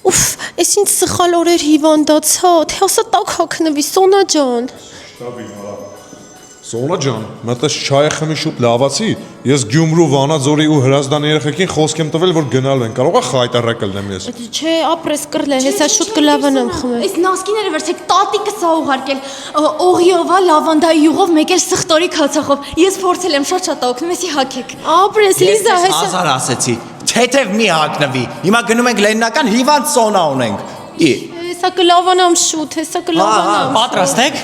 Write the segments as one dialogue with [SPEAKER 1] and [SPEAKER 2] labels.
[SPEAKER 1] Ուֆ, ես ինձ սխալ օրեր հիվանդացա, թե ասա տակ հագնվի, Սոնա ջան։
[SPEAKER 2] Սոնա ջան, մտես չայ խմի շուտ լավացի, ես Գյումրու, Վանաձորի ու Հրազդանի երեխեքին խոսք եմ տվել, որ գնալու են, կարող է խայտարակ լնեմ ես։
[SPEAKER 1] Չէ, ապրես կրլե, հեսա շուտ կլավանամ խմեմ։
[SPEAKER 3] Այս նասկիները վերցեք, տատիկը սա ուղարկել, օղիովա, լավանդայի յուղով, մեկ էլ սխտորի քացախով։ Ես փորձել եմ շատ օգնում, էսի հագեք։
[SPEAKER 1] Ապրես, Լիզա, հեսա։
[SPEAKER 4] Հազար ասեցի, թեթև մի հագնվի։ Հիմա գնում ենք լեննական հիվանդ Սոնա ունենք։
[SPEAKER 1] Հեսա կլավանամ շուտ, հեսա կլավանամ։
[SPEAKER 5] Պատրաստ եք։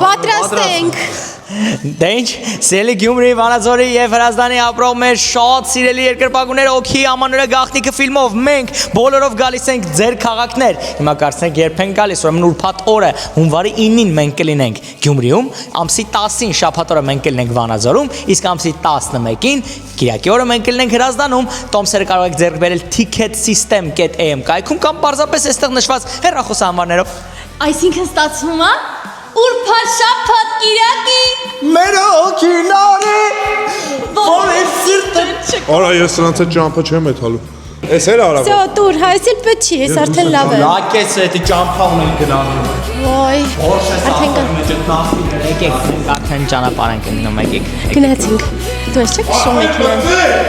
[SPEAKER 1] Պատրաստ ենք։
[SPEAKER 5] Դե ինչ, սիրելի Գյումրի, Վանաձորի եւ Հրազդանի ապրող մեր շատ սիրելի երկրպագուներ օքի ամանորը գաղտնիքը ֆիլմով մենք բոլորով գալիս ենք ձեր քաղաքներ։ Հիմա կարծենք երբ ենք գալիս, ուրեմն ուրբաթ օրը հունվարի 9-ին մենք կլինենք Գյումրիում, ամսի 10-ին շաբաթ օրը մենք կլինենք Վանաձորում, իսկ ամսի 11-ին Կիրակի օրը մենք կլինենք Հրազդանում։ Տոմսերը կարող եք ձեռք բերել ticketsystem.am կայքում կամ պարզապես այստեղ նշված հեռախոսահամարներով։
[SPEAKER 3] Այսինքն ստացվում է ուրբաթ շաբաթ Կիրակի։
[SPEAKER 4] Մեր հոգինարի, որ է սիրտը։
[SPEAKER 2] Արա ես նրանց հետ ճամփա չեմ եթալու։ Էս էր արավ։
[SPEAKER 1] Սա դուր, հա, ես էլ պետք չի, ես արդեն լավ եմ։
[SPEAKER 4] Լակես էդի ճամփա ունենք գնալու։
[SPEAKER 1] Ոայ, արդեն
[SPEAKER 5] Եկեք, մենք արդեն ճանապարհ ենք ընկնում, եկեք։
[SPEAKER 1] գնացինք։ Դու ես չեք շում մեքենան։